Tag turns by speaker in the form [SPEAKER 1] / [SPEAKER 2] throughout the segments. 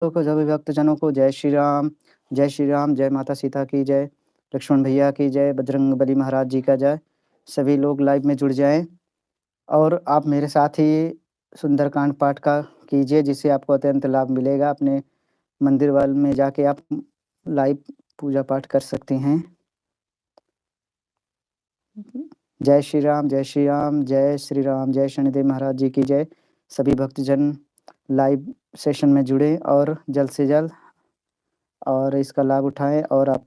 [SPEAKER 1] को सभी भक्तजनों को जय श्री राम, जय श्री राम, जय माता सीता की जय, लक्ष्मण भैया की जय, बजरंगबली महाराज जी का जय। सभी लोग लाइव में जुड़ जाएँ और आप मेरे साथ ही सुंदरकांड पाठ का कीजिए, जिससे आपको अत्यंत लाभ मिलेगा। अपने मंदिर वाल में जाके आप लाइव पूजा पाठ कर सकते हैं। जय श्री राम, जय श्री राम, जय श्री राम, जय शनिदेव महाराज जी की जय। सभी भक्तजन लाइव सेशन में जुड़ें और जल्द से जल्द और इसका लाभ उठाएँ और आप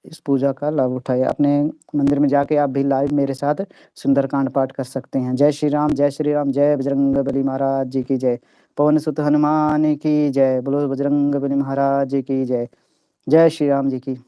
[SPEAKER 1] इस पूजा का लाभ उठाएँ। अपने मंदिर में जाके आप भी लाइव मेरे साथ सुंदरकांड पाठ कर सकते हैं। जय श्री राम, जय श्री राम, जय बजरंगबली महाराज जी की जय। पवन सुत हनुमान की जय, बोलो बजरंगबली महाराज जी की जय। जय श्री राम जी की।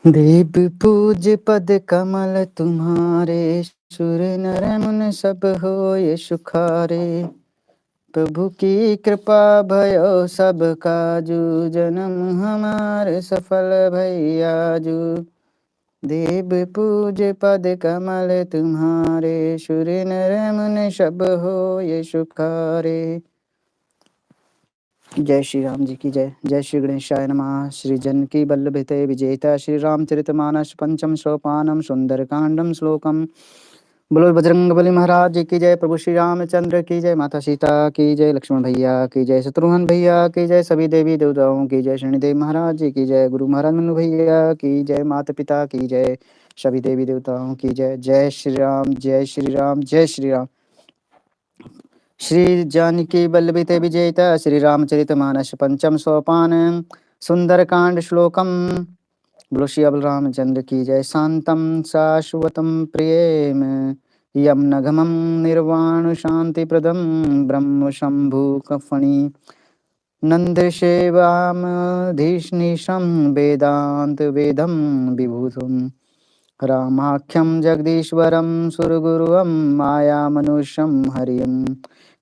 [SPEAKER 1] देव पूज पद कमल तुम्हारे, सुर नर मुन सब होय सुखारे। प्रभु की कृपा भयो सब काजू, जन्म हमार सफल भैयाजू। देव पूज पद कमल तुम्हारे, सुर नर मुन सब होय सुखारे। जय श्री राम जी की जय। जय श्री गणेशाय नमः। श्री जानकी वल्लभिते विजेता श्री रामचरितमानस पंचम सोपानम सुंदरकांडम श्लोकम। बोलो बजरंगबली महाराज जी की जय। प्रभु श्री रामचंद्र की जय। माता सीता की जय। लक्ष्मण भैया की जय। शत्रुघ्न भैया की जय। सभी देवी देवताओं की जय। शनिदेव महाराज जी की जय। गुरु महाराज मनु भैया की जय। माता पिता की जय। सभी देवी देवताओं की जय। जय श्री राम, जय श्री राम, जय श्री राम। श्री जानकी वल्लभिते विजेता श्री रामचरितमानस पंचम सोपान सुंदरकांड श्लोकम। बोलो श्री बलरामचंद्र की जय। शांतम शाश्वतम प्रियम यम नघमं निर्वाण शांति प्रदम ब्रह्म शंभु कफणी नंदसेवामधीशनिशं वेदांत वेदम विभूतुम रामाख्यं जगदीश्वरं सुरगुरुं मायामनुष्यं हरिं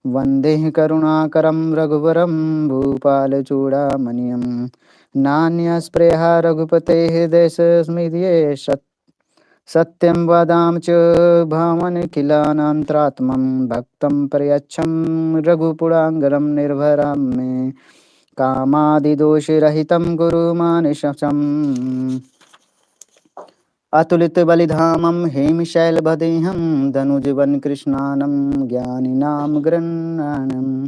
[SPEAKER 1] वन्दे करुणाकरं रघुवरं भूपालचूडामणिं। नान्यस्पृहा रघुपतेः देशस्मृतिये सत्यं वदाम च भावनखिलानान्तरात्मं भक्तं प्रयच्छं रघुपुराङ्गरं निर्भरं मे कामादिदोषरहितं गुरुमानिशम् अतुलित बलिधामं हेमशैलभदेहं धनुजवन कृष्णानं ज्ञानिनां गृह्णानं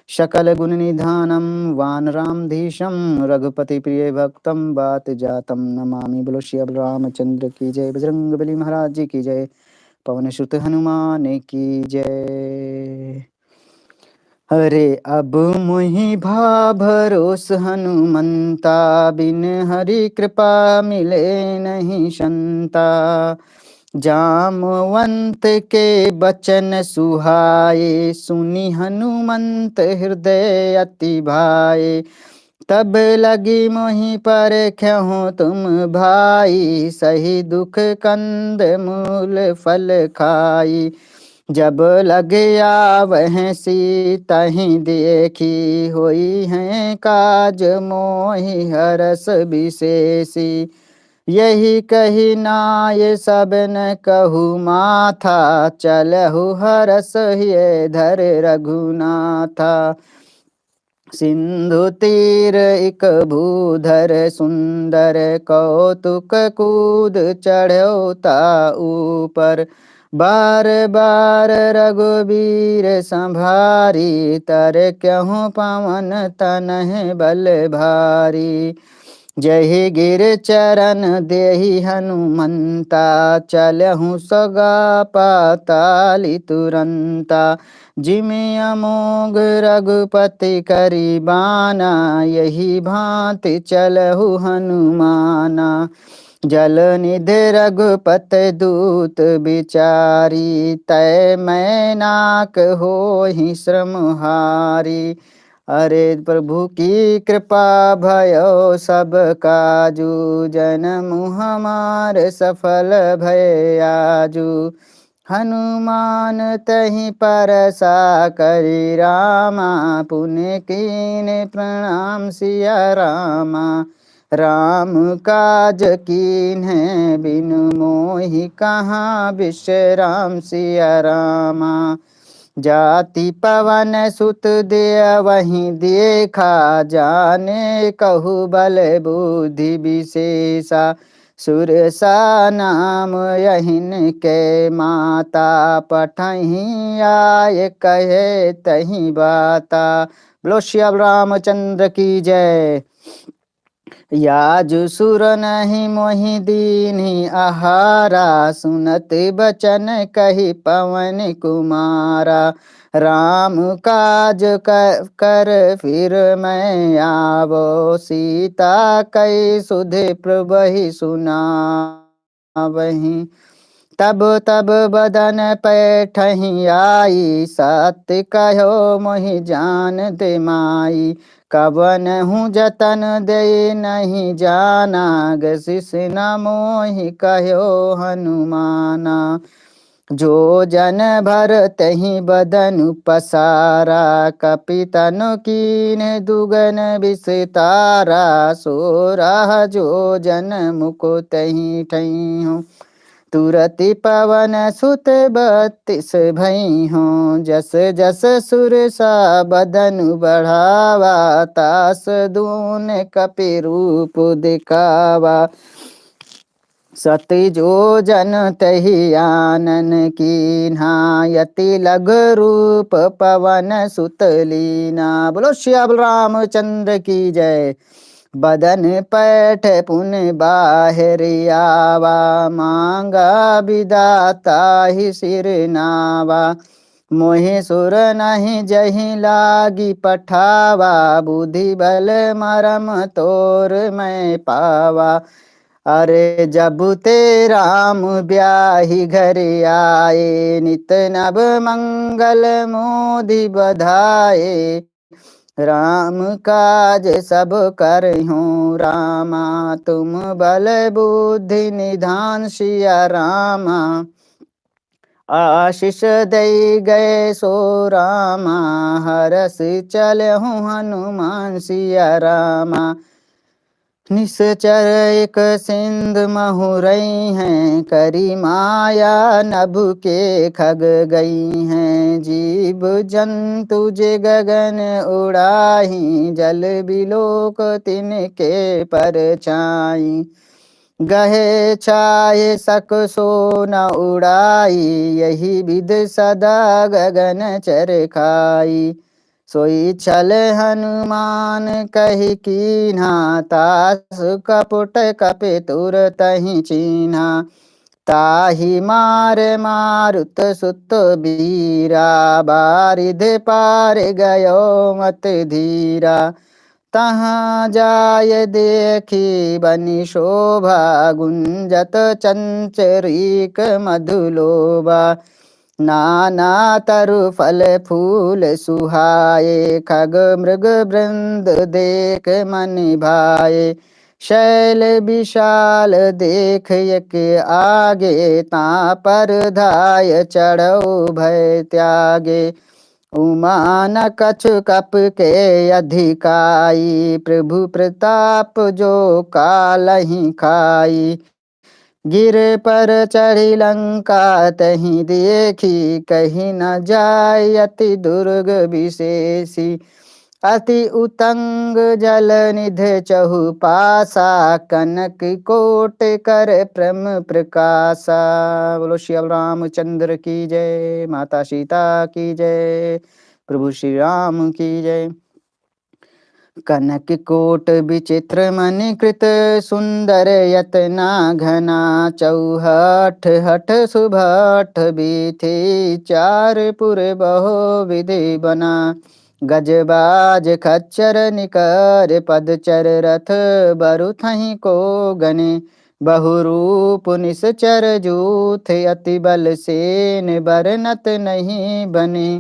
[SPEAKER 1] सकलगुणनिधानं वानरामधीशं रघुपतिप्रियभक्तं वातजातं नमामि। बोलो श्री रामचंद्र की जय। बजरंगबली महाराज जी की जय। पवन सुत हनुमान की जय। अरे अब मुहि भा भरोस हनुमंता, बिन हरि कृपा मिले नहीं संता। जामवंत के बचन सुहाए, सुनि हनुमंत हृदय अति भाए। तब लगी मोहि पर ख्यहु तुम भाई, सही दुख कंद मूल फल खाई। जब लग आवह सीतहि देखी, होई है काज मोहि हरस विशेषी। यही कही नाय सब न कहु माथा, चलहु हरस ये धर रघुनाथा। सिंधु तीर इक भूधर सुंदर, कौतुक कूद चढ़ौता ऊपर। बार बार रघुबीर संभारी, तर क्यों पवन तनह बल भारी। जहि गिर चरण देहि हनुमंता, चलहु सगा पाताली तुरंता। जिमि अमोघ रघुपति करि बाना, यही भांति चलहु हनुमाना। जल निधि रघुपति दूत बिचारी, तै मैं नाक होहि श्रम हारी। अरे प्रभु की कृपा भयो सब काजू, जन्म हमार सफल भय आजू। हनुमान तहि परसा करि रामा, पुण्य कीन प्रणाम सिया रामा। राम काज कीन्ह बिनु मोहि, कहाँ विश्राम सिया रामा। जाति पवन सुत देय वहीं देखा, जाने कहु बल बुद्धि विशेषा। सुरसा नाम यहिन के माता, पठही आय कहे तही बाता। बोलो श्याम रामचंद्र की जय। याजु सुर नहीं मोहि दीन्ही आहारा, सुनत बचन कही पवन कुमारा। राम काज कर फिर मैं आवो, सीता कई सुधि प्रभहि सुनावहीं। तब तब बदन पैठही आई, सत्य कहो मोहि जान दे माई। कवन हूँ जतन दे नहीं जाना, गसिस न मोहि कहो हनुमाना। जो जन भर तही बदनु पसारा, कपितन कीन दुगन विस्तारा। सो राह जो जन मुको तही ठई हूँ, तुरति पवन सुत 32 भई हों। जस जस सुर सा बदनु बढ़ावा, तास दून कपि रूप दिखावा। सती जो जन तहि आनन कीन्हा, यति लघ रूप पवन सुत लीना। बोलो श्याम रामचंद्र की जय। बदन पैठ पुन बाहिर आवा, मांगा विदाता ही सिर नावा। मोहि सुर नहीं जही लागी पठावा, बुद्धि बल मरम तोर मैं पावा। अरे जब ते राम ब्याही घर आए, नित नव मंगल मोदि बधाए। राम काज सब करहूँ रामा, तुम बल बुद्धि निधान सिया रामा। आशीष दई गए सो रामा, हरस चलहूँ हनुमान सिया रामा। निश्चर एक सिंध महुरई हैं, करी माया नभ के खग गई हैं। जीव जंतु जे गगन उड़ाही, जल बिलोक तिनके परछाई। गहे छाये सक सो न उड़ाई, यही विध सदा गगन चर खाई। सोई छल हनुमान कही कीन्हा, तास कपट कपि तुरतहि चीन्हा। ताहि मार मारुत सुत बीरा, बारिध पार गयो मत धीरा। तहाँ जाय देखी बनि शोभा, गुंजत चंचरीक मधुलोभा। नाना तरु फल फूल सुहाए, खग मृग वृंद देख मन भाए। शैल विशाल देख यक आगे, ता पर धाय चढ़ो भय त्यागे। उमा न कछु कप के अधिकाई, प्रभु प्रताप जो कालहि खाई। गिर पर चढ़ी लंका तही देखी, कहीं न जाय अति दुर्ग विशेषी। अति उतंग जल निध चहु पासा, कनक कोट कर प्रम प्रकाशा। बोलो श्री रामचंद्र की जय। माता सीता की जय। प्रभु श्री राम की जय। कनक कोट विचित्र मणिकृत सुंदर यतना घना चौहठ हठ सुभठ बीथी चार पुर बहु विधि बना गजबाज खच्चर निकर पदचर रथ बरुथहि को गने बहुरूप निश्चर जूथ अति बल सेन बरनत नहीं बने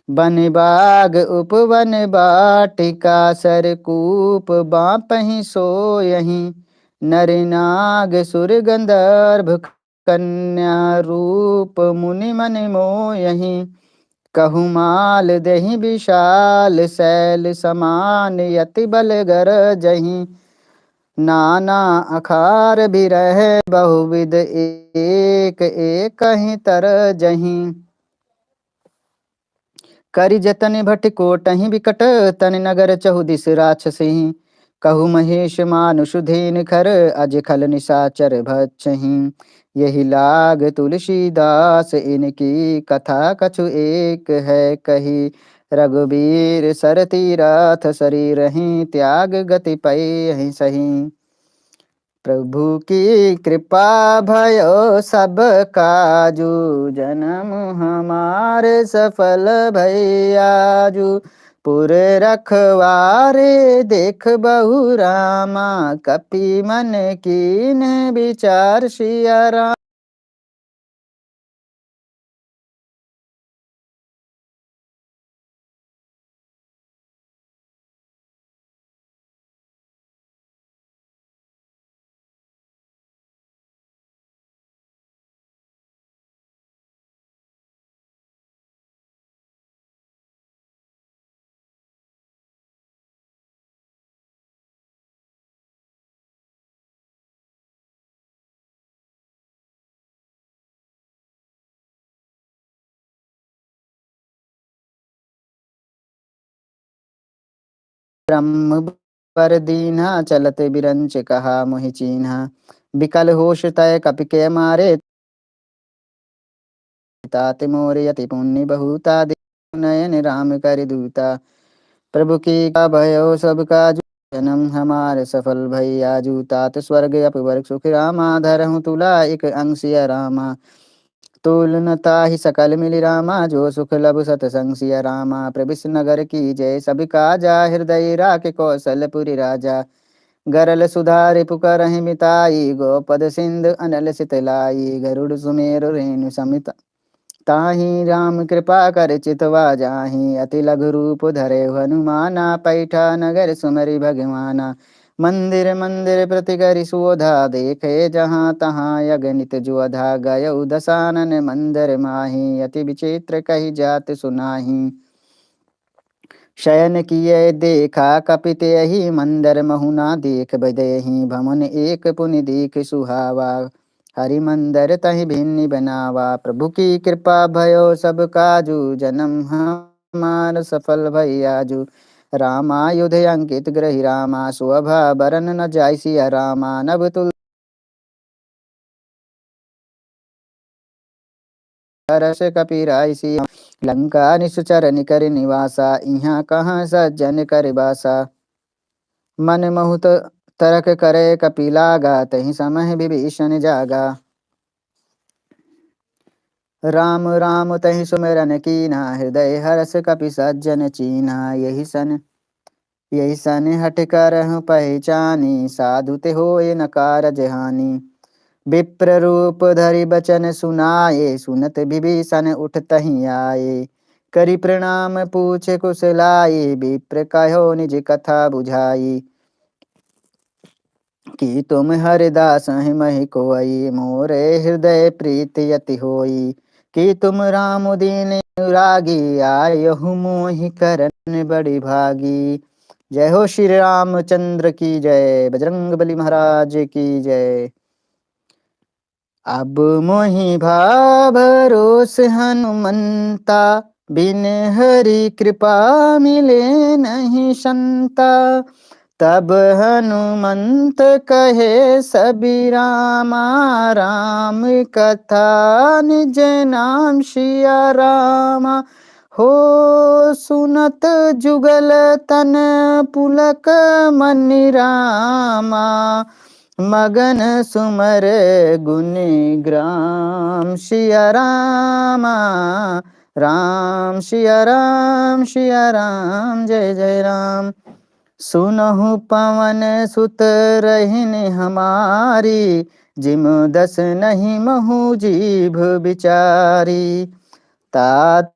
[SPEAKER 1] बन बाग उपवन बाटिका सरकूप बापहि सोयहि नर नाग सुर गंधर्व कन्या रूप मुनि मन मोयहि कहु माल दहि विशाल शैल समान यति बल गरजहि नाना अखार बिरह बहुविध एक एक कहीं तर जहीं करि जतन भट कोटहि बिकट तन नगर चहुदिस राक्षसी कहु महेश मानुष धेन खर अज खल निशाचर भक्षहि यही लाग तुलसीदास इनकी कथा कछु एक है कही रघुबीर सर तीरथ शरीर ही त्याग गति पै सही प्रभु की कृपा भयो सब काजू जन्म हमारे सफल भैयाजू पुर रखवारे देख बहु रामा कपि मन कीन विचार सिया राम। ब्रह्म बर दीन्हा चलत बिरंच कहा मोहि चीन्हा बिकल होश तय कपि के मारे तात मोर यति पुण्य बहुता नयन राम कर दूता प्रभु की का भयो सब काजू जन्म हमार सफल भैया तात स्वर्ग अपवर सुख रामा धरहु तुला एक अंशिया रामा तुलनता ही सकल मिली रामा जो सुख लब सतसंग सिया रामा प्रविश नगर की जय सब काजा हृदय राख कौशलपुरी राजा गरल सुधारि पुकारहि मिताई गोपद सिंधु अनल सितलाई गरुड़ सुमेरु रेणु समित ताहि राम कृपा कर चितवा जाहि अति लघु रूप धरे हनुमाना पैठा नगर सुमरि भगवाना मंदिर मंदिर प्रति करि सुधा देखे जहाँ तहाँ यगनित जुधा गय दसानन मंदिर माही अति विचित्र कही जात सुनाही शयन किए देखा कपित यही मंदिर महुना देख बदही भमन एक पुनि देख सुहावा हरि मंदिर तहि भिन्न बनावा प्रभु की कृपा भयो सब काजू जन्म हमार सफल भैयाजू रामायुध अंकित ग्रही रामा शोभा बरन न जाय सिया रामा नभ तुल रस कपिराय सिया लंका निश्चर निकर निवासा इहाँ कहाँ सज्जन कर बासा मन बहुत तरक करे कपिलागा तहि समय विभीषण जागा राम राम तहि सुमिरन कीना हृदय हर्ष कपि सज्जन चीना यही सन हट कर पहचानी साधु ते होए न कारज हानि विप्र रूप धरि बचन सुनाए सुनत विभीषण उठ तहि आए करि प्रणाम पूछे कुशलाए विप्र कहो निज कथा बुझाई कि तुम हरिदास महि कोई मोरे हृदय प्रीति यति होई कि तुम राम दीन अनुरागी आयहु मोहि करन बड़ी भागी। जय हो श्री रामचंद्र की जय, बजरंग बली महाराज की जय। अब मोहि भरोस हनुमंता बिन हरि कृपा मिले नहीं संता तब हनुमंत कहे सबी रामा राम कथा निज नाम सिया रामा हो सुनत जुगल तन पुलक मनि रामा, मगन सुमर गुण ग्राम सिया रामा। राम सिया राम सिया राम जय जय राम। सुनहु पवन सुत रहिन हमारी, जिम दस नहीं महु जीभ बिचारी। तात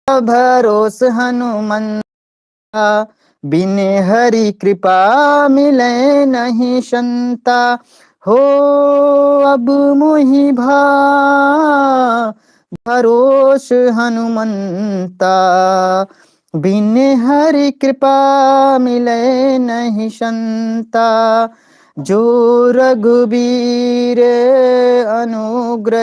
[SPEAKER 1] भरोस हनुमंता, बिन हरि कृपा मिले नहीं संता। हो अब मोहि भरोस हनुमंता, बिन हरि कृपा मिले नहीं संता। जो रघुबीर अनुग्रह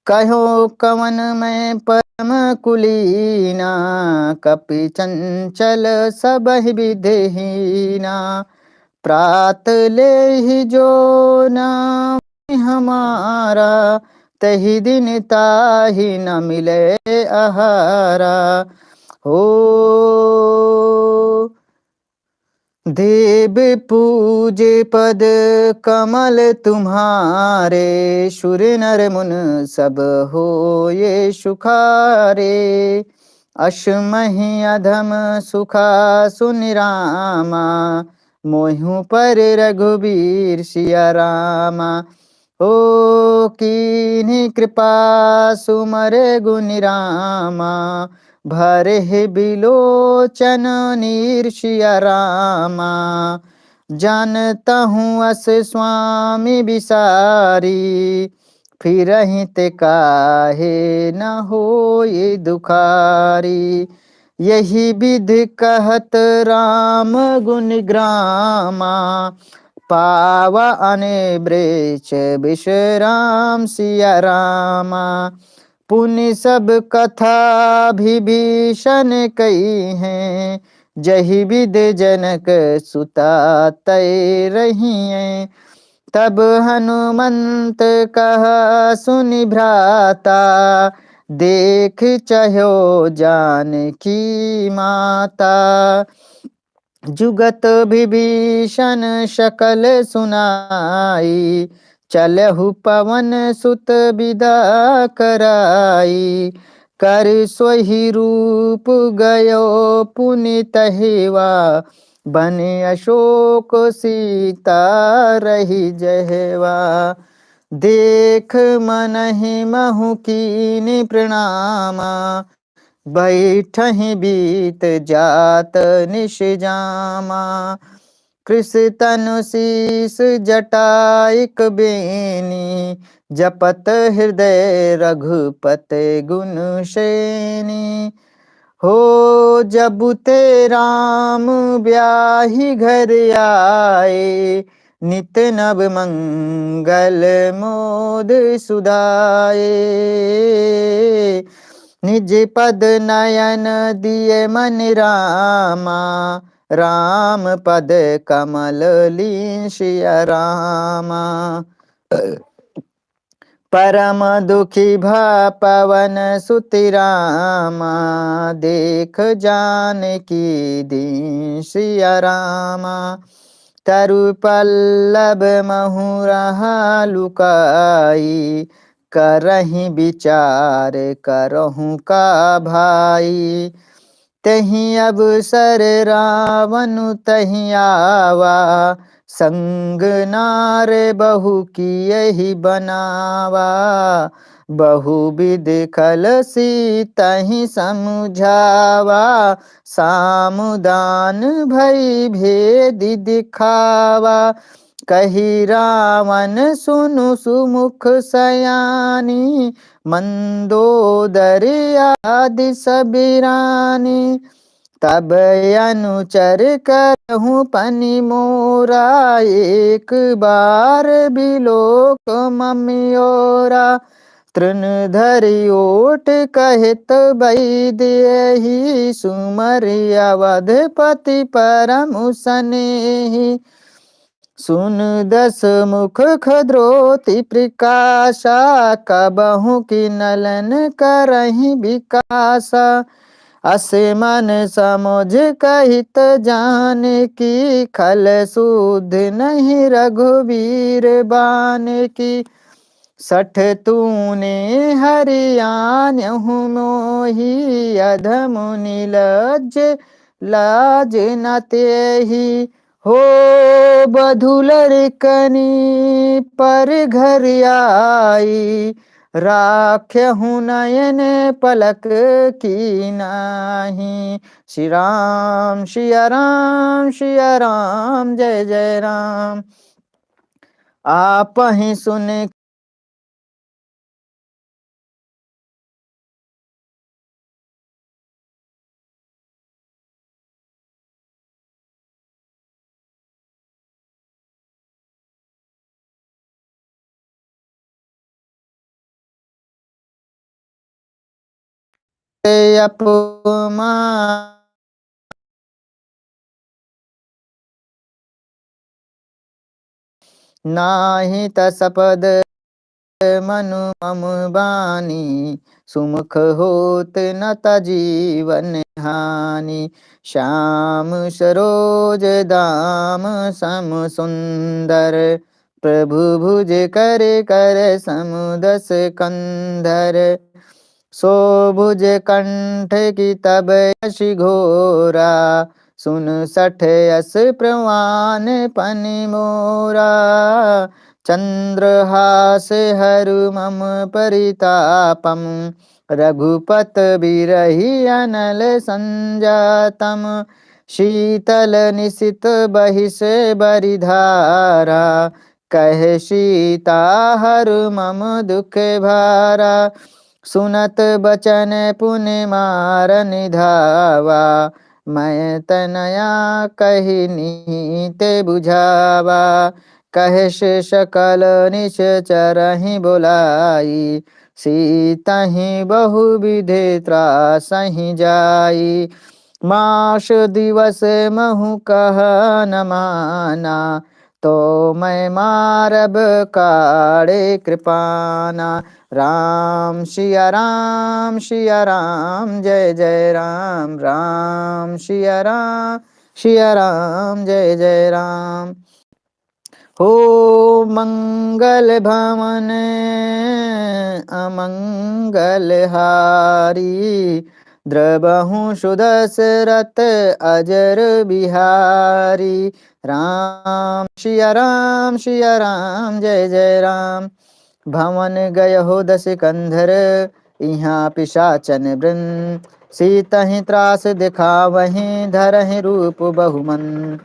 [SPEAKER 1] कहो कवन मैं परम कुलीना, कपि चंचल सबहि विधिहीना। प्रात ले ही जो नाम हमारा, तही दिन ताहि न मिले आहारा। हो देव पूजे पद कमल तुम्हारे, सुर नर मुन सब हो ये सुखारे। अश्महि अधम सुखा सुनिरामा, मोहु पर रघुबीर सिया रामा। हो कीन्ही कृपा सुमरे गुनि रामा, भरे बिलोचन नीर सिया रामा। जानता हूँ अस स्वामी बिसारी, फिरहि ते काहे न होई दुखारी। यही विधि कहत राम गुण ग्रामा, पावा अने वृक्ष विश्राम सिया रामा। पुनि सब कथा विभीषण कही हैं, जही विध जनक सुता तय रहिए। तब हनुमंत कहा सुनि भ्राता, देख चह्यो जानकी माता। जुगत विभीषण सकल सुनाई, चलहु पवन सुत बिदा कराई। कर सोहि रूप गयो पुनि तहिवा, बन अशोक सीता रही जहवा। देख मनहि महु कीनि प्रणामा, बैठहि बीत जात निश जामा। कृष तनु शीस जटाइक बेनी, जपत हृदय रघुपत गुण शेनी। हो जबु ते राम ब्याहि घर आए, नित नव मंगल मोद सुधाए। निज पद नयन दिए मन रामा, राम पद कमल लीन सिया रामा। परम दुखी भा पवन सुति रामा, देख जानकी दीन सिया रामा। तरु पल्लव महु रहा लुकाई, करहि विचार करहु का भाई। तहीं अवसर रावण तहीं आवा, संग नार बहु की यही बनावा। बहुविध खल सीतहि समुझावा, सामुदान भई भेद दिखावा। कही रावण सुनु सुमुख सयानी, मंदोदर आदि सबीरानी। तब अनुचर करहूँ पनि मोरा, एक बार बिलोक ममियोरा। तृण धरि ओट कहित बई देहि, सुमरि अवधपति परम सनेहि। सुन दस मुख खद्रोति प्रकाशा, कबहु किनलन करहि विकासा। अस मन समुझ कहित जान की, खल सूध नहीं रघुवीर बान की। सठ तूने हरियान्यहु मोहि, अधम नीलज लाज न तेहि। हो बधुलर कनी पर घर आई, राख्यहु नयन पलक की नाही। श्री राम सिया राम सिया राम, जय जय राम। आपहि सुन अपमा, नाही तसपद मनु मम बानी। सुमुख होत न तजीवन हानि, श्याम सरोज दाम सम सुंदर। प्रभु भुज कर कर समुदस कंधर, सोभुज कंठ की तब यश घोरा। सुन सठ यस प्रवान पनि मोरा, चंद्रहास हरु मम परितापम। रघुपत बिरही अनल संजातम, शीतल निशित बहिष बरिधारा। कह सीता हरु मम दुख भारा, सुनत बचन पुनि मारन धावा। मैं तनया कही नीत बुझावा, कहे से सकल निश्चरहि बोलाई। सीतहि बहुविधि त्रासहि जाई, मास दिवस महु कह न माना। तो मैं मारब काढ़े कृपाना। राम सिया राम सिया राम, जय जय राम। राम सिया राम, जय जय राम। हो मंगल भवन अमंगल हारी, द्रबहु सुदशरथ अजर बिहारी। राम सिया राम सिया राम, जय जय राम। भवन गय हो दस कंधर, इहाँ पिशाचन वृंद। सीतहि त्रास दिखावहीं, धरहि रूप बहुमन।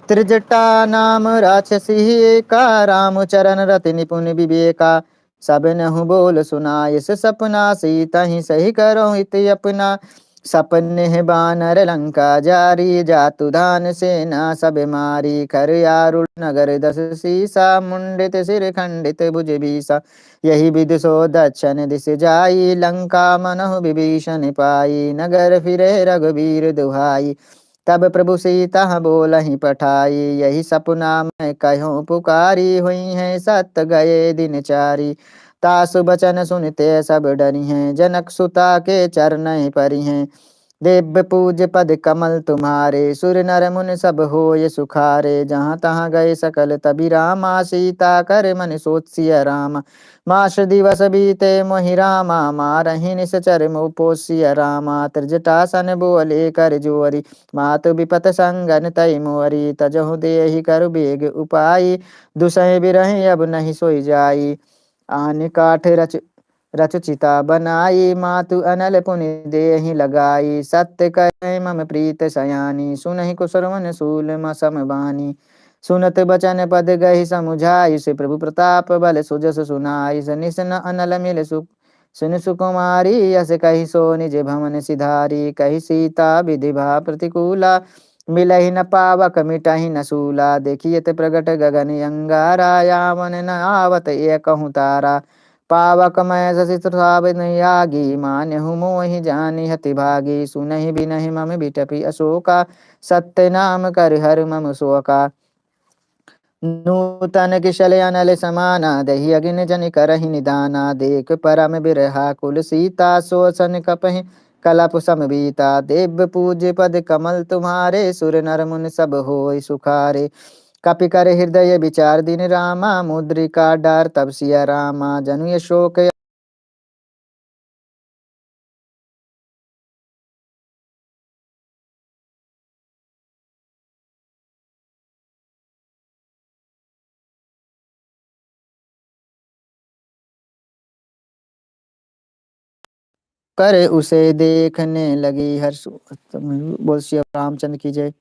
[SPEAKER 1] त्रिजटा नाम राक्षसी एका, राम चरण रति निपुण विवेका। सब नहु बोल सुनाय इस सपना, सीतहि सही करो हित अपना। सपने बानर लंका जारी, जातु धान सेना सब मारी। कर आरुण नगर दस सीसा, मुंडित सिर खंडित भुज बीसा। यही विधि सो दक्षिण दिश जाई, लंका मनहु विभीषण पाई। नगर फिरे रघुबीर दुहाई, तब प्रभु सीता बोलहि पठाई। यही सपना मैं कहूँ पुकारी, हुई है सत गए दिन चारी। तासु बचन सुनते सब डरी हैं, जनक सुता के चरण परी हैं। दिव्य पूज पद कमल तुम्हारे, सुर नर मुनि सब होय सुखारे। जहाँ तहाँ गए सकल तबि रामा, सीता कर मन सोच सिया रामा। मास दिवस बीते मोहि रामा, मारहि निश्चर मोह पोष सिया रामा। त्रिजटासन बोले कर जोरी, मातु विपत संगन तई मोरी। तजहु देहि कर बेग उपाई, दुसहि बिरहि अब नहीं सोई जाई। आन काठ रच रच चिता बनाई, मातु अनल पुनि देहि लगाई। सत्य कहे मम प्रीत सयानी, सुनहि कुशरवन सूल सम बानी। सुनत बचन पद गहि समुझाई, से प्रभु प्रताप बल सुजस सुनाई। निसन अनल मिल सुख सुन सुकुमारी, यस कहि सो निज भवन सिधारी। कहि सीता विधि भा प्रतिकूला, मिलहि न पावक मिटहि न सूला। देखियत प्रगट गगन अंगारा, यावन न आवत ये कहूँ तारा। पावक मैं शशि सुहाव यागी, मान्यहु मोहि जानि हति भागी। सुनहि बिनहि मम बिटपि अशोका, सत्य नाम कर हर मम शोका। नूतन किशल अनल समाना, दही अग्नि जन करहि निदाना। देख परम बिरहा कुल सीता, सोसन कपहि कलप समबीता। देव पूज्य पद कमल तुम्हारे, सुर नर मुनि सब होय सुखारे। कपि कर हृदय विचार दिन रामा, मुद्रिका डार तब सिया रामा। जनु ये शोक करे, उसे देखने लगी हर्ष। बोल श्री रामचंद्र की जय।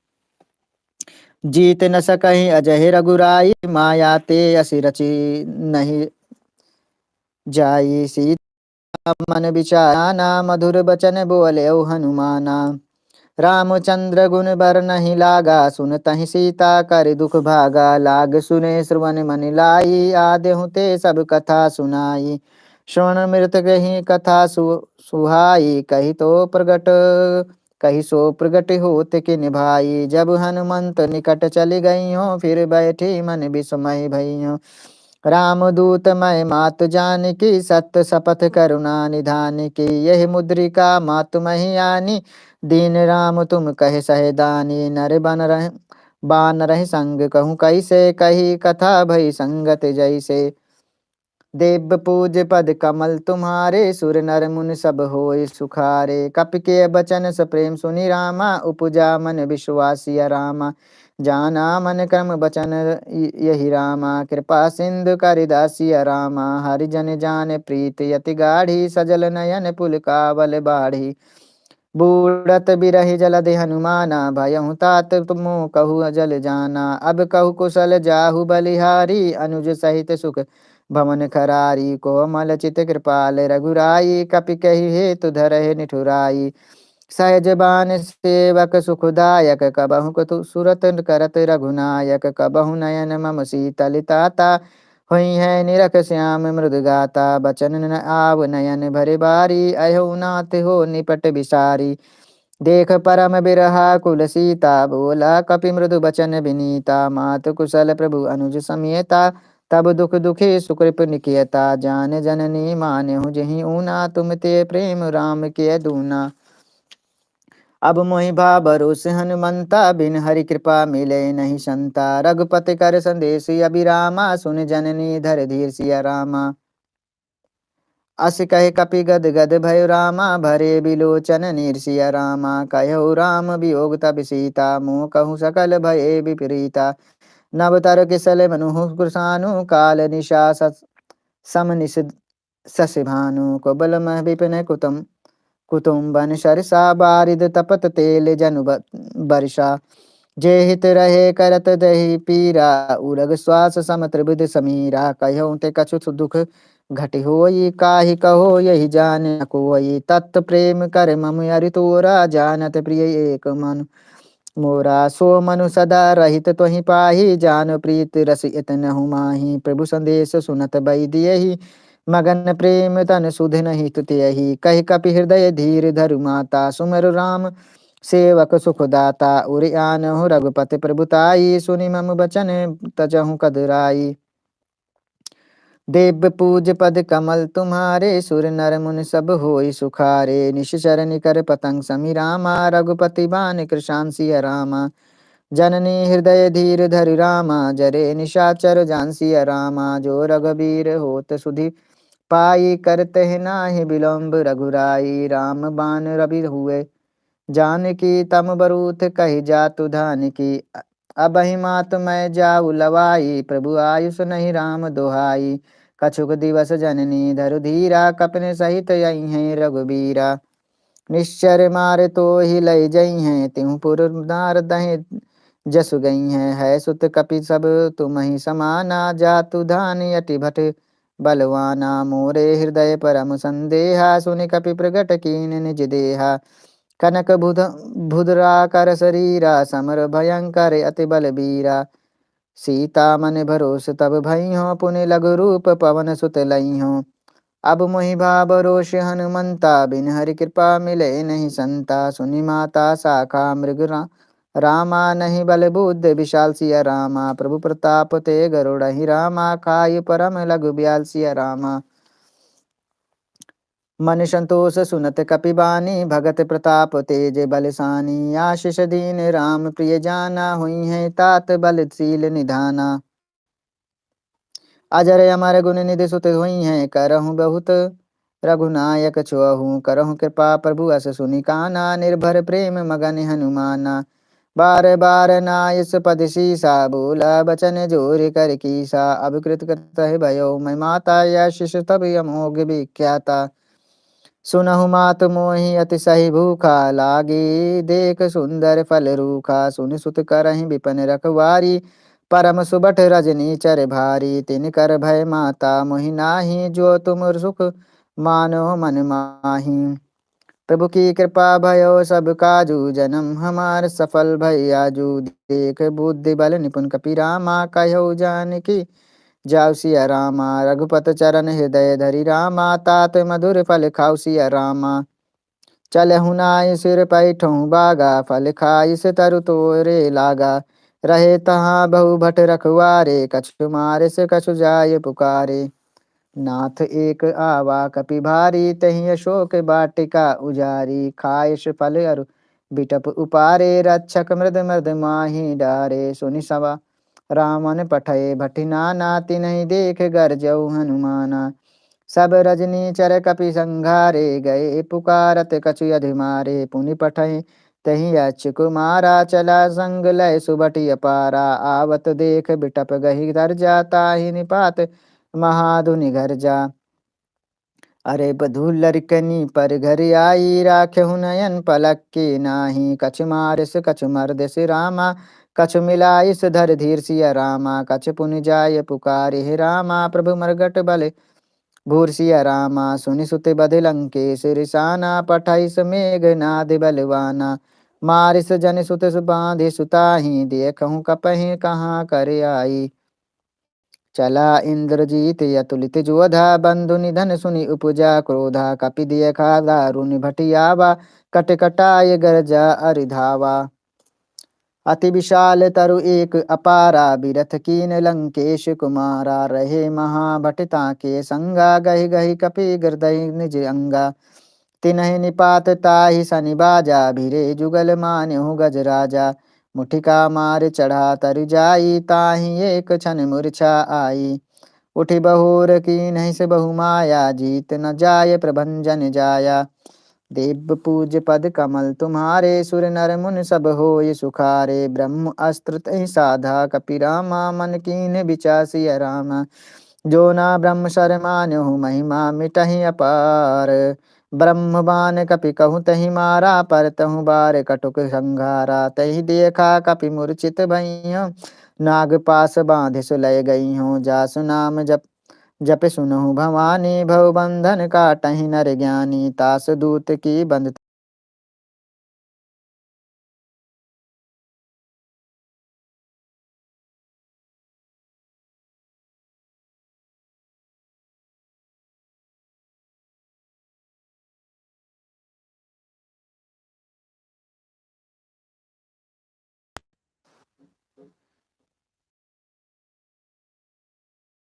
[SPEAKER 1] जीत न सकहि अजहि रघुराई, माया ते असि रची नहीं जाई। सीता मन विचाराना, मधुर बचन बोले हनुमाना। रामचंद्र गुण बर नहीं लागा, सुनतहि सीता कर दुख भागा। लाग सुने श्रवण मन लाई, आदेहु ते सब कथा सुनाई। श्रवण मृत गही कथा सुहाई, कही तो प्रगट कही सो प्रगट होत कि निभाई। जब हनुमंत निकट चली गई हो, फिर बैठी मन विस्मय भई हो। राम दूत मैं मात जान की, सत्य शपथ करुणा निधान की। यही मुद्रिका मातु मही आनी, दीन राम तुम कहे सहेदानी। नर बन रहे बान रहे संग, कहूँ कैसे कही कथा भई संगत जैसे। देव पूज पद कमल तुम्हारे, सुर नर मुनि सब होय सुखारे। कपि के बचन स प्रेम सुनि रामा, उपजा मन विश्वासिया रामा। जाना मन क्रम बचन यही रामा, कृपा सिंधु करिदासिया रामा। हरिजन जान प्रीत यति गाढ़ी, सजल नयन पुल कावल बाढ़ी। बूढ़त बिरहि जलधि हनुमाना, भयहु तात तुमु कहु जल जाना। अब कहु कुशल जाहु बलिहारी, अनुज सहित सुख भवन खरारी। कोमल चित कृपाल रघुराई, कपि कहि हेतु धरहि निठुराई। सहज बान सेवक सुखदायक, कबहु कतु सुरत करत रघुनायक। कबहु नयन मम शीतलिताता, हुई है निरख श्याम मृद गाता। बचन न आव नयन भरे बारी, अहो नाथ हो निपट बिसारी। देख परम बिरहा कुल सीता, बोला कपि मृदु बचन विनीता। मात कुशल प्रभु अनुज समेता, तब दुख दुखी सुकृप निकेता। जान जननी मान्यहु जहि ऊना, तुम ते प्रेम राम के दूना। अब मोहि भरोस हनुमंता, बिन हरि कृपा मिले नहीं संता। रघुपति कर संदेश अभिरामा, सुन जननी धर धीर सिया रामा। अस कहे कपि गद गद भयो रामा, भरे बिलोचन नीर सिया रामा। कहु राम वियोग तब सीता, मोह कहूँ सकल भये विपरीता। नव तर किसल मनु कृसानु, काल निशा सम निस सस भानु। कुबल मह विपिन कुतुम कुटुम्बन सरसा, बारिद तपत तेल जनु बरसा। जे हित रहे करत दही पीरा, उरग श्वास सम त्रिबुध समीरा। कहूँ ते कछु दुख घट होई, काहि कहो यही जान न कोई। तत् प्रेम कर मम अरि तोरा, जानत प्रिय एक मन मोरा। सो मनु सदा रहित तुहि पाही, जान प्रीत रस इतनहु माही। प्रभु संदेश सुनत बई दियहि, मगन प्रेम तन सुध नहीं तुतियहि। कहि कपि हृदय धीर धरु माता, सुमरु राम सेवक सुख दाता। उरि आनहु रघुपति प्रभुताई, सुनि मम बचन तजहु कदराई। देव पूज पद कमल तुम्हारे, सुर नर मुनि सब होय सुखारे। निश्चर निकर पतंग समी रामा, रघुपति बान कृशान सिया रामा। जननी हृदय धीर धरि रामा, जरे निशाचर जानसिया रामा। जो रघुबीर होत सुधि पाई, करते नाहि विलम्ब रघुराई। राम बान रवि हुए जानकी, तम बरूथ कहि जातु धानकी। अबहि मात मैं जाऊ लवाई, प्रभु आयुष नहीं राम दुहाई। कछुक दिवस जननी धरु धीरा, कपिन सहित अइहें रघुबीरा। निश्चर मार तो ही लय जई हैं, त्यों पुर नार दहें जसु गई हैं। है सुत कपि सब तुम ही समाना, जातु धानि अति भट बलवाना। मोरे हृदय परम संदेहा, सुनि कपि प्रगट कीन निज देहा। कनक भुधरा कर शरीरा, समर भयंकर अति बलबीरा। सीता मन भरोस तब भई हो, पुनि लघु रूप पवन सुत लई हो। अब मोहि भाव रोष हनुमंता, बिन हरि कृपा मिले नहीं संता। सुनि माता शाखा मृग रामा, नहीं बल बुद्ध विशाल सिया रामा। प्रभु प्रताप ते गरुड़हि रामा, खाय परम लघु ब्याल सिया रामा। मन संतोष सुनत कपिबानी, भगत प्रताप तेज बलसानी। आशीष दीन राम प्रिय जाना, हुई है तात बलशील निधाना। अजर अमर गुण निधि सुत हुई हैं, करहूँ बहुत रघुनायक छुअहूँ। करहूँ कृपा प्रभु अस सुनि काना, निर्भर प्रेम मगन हनुमाना। बार बार नायस पद सीसा, बोला बचन जोर कर कीसा। अब कृत कृत भयो मैं माता, या शिष तब अमोघ विख्याता। सुनहु मात मोहि अति सही भूखा, लागी देख सुंदर फल रूखा। सुन सुत करहि विपिन रखवारी, परम सुबठ रजनी चर भारी। तिन कर भय माता मोहि नाही, जो तुम सुख मानो मन माही। प्रभु की कृपा भयो सब काजू, जन्म हमार सफल भई आजू। देख बुद्धि बल निपुण कपि रामा, कहौ जानकी जाऊ सिया रामा। रघुपत चरण हृदय धरि रामा, तात मधुर फल खाऊ सिया रामा। चलहु नाइ सिर पैठहु बागा, फल खाई से तरु तोरे लागा। रहे तहाँ बहु भट रखवारे, कछु मारे से कछु जाय पुकारे। नाथ एक आवा कपि भारी, तहि अशोक वाटिका उजारी। खायश फल अरु बिटप उपारे, रक्षक मृद मृद माही डारे। सुनि सवा रामन पठय भटि नाना, तिन्हि देख गरजऊ हनुमाना। सब रजनी चर कपि संघारे, गए पुकारत कछु अधिमारे। पुनि पठय तहि अच्छ कुमारा, चला संग लय सुबटि अपारा। आवत देख बिटप गही दरजा, ताहि निपात महाधुनि गर्जा। अरे बधू लड़कनी पर घर आई, राखेहु नयन पलक के नाही। कछु मारिस कछु मर्दिस रामा, कछु मिलाइस धर धीर सिया रामा। कछु पुनि जाय पुकारे हे रामा, प्रभु मरगट बल भूर सिया रामा। सुनि सुत बध लंकेश रिसाना, पठाइस मेघनाद बलवाना। मारिस जन सुत बांधे सुताही, देखहु कपहि कहाँ कर आई। चला इंद्रजीत अतुलित जोधा, बंधु निधन सुनि उपजा क्रोधा। कपि दिय दारुनि भटियावा, कट कटाय गरजा अरिधावा। अति विशाल तरु एक अपारा, बिरथ कीन लंकेश कुमारा। रहे महाभटिता के संगा, गहि गहि कपि हृदय निज अंगा। तिन्हि निपात ताहि सनि बाजा, भिरे जुगल मान्यहु गज राजा। मुठिका मार चढ़ा तरु जाई, ताहि एक क्षण मूर्छा आई। उठि बहोर कीन्हि से बहु माया, जीत न जाय प्रभंजन जाया। देव पूज पद कमल तुम्हारे, सुर नर मुन सब होय सुखारे। ब्रह्म अस्त्र तहि साधा कपि रामा, मन कीन्ह बिचासिय रामा। जो ना ब्रह्म शर मान्यहु, महिमा मिटहि अपार। ब्रह्म बान कपि कहूँ तहि मारा, परतहु बार कटुक संघारा। तहि देखा कपि मूर्छित भइहु, नाग पास बाँधे सुलय गई हूँ। जासु नाम जप सुनहु भवानी, भव बंधन काटहि नर ज्ञानी। तास दूत की बंध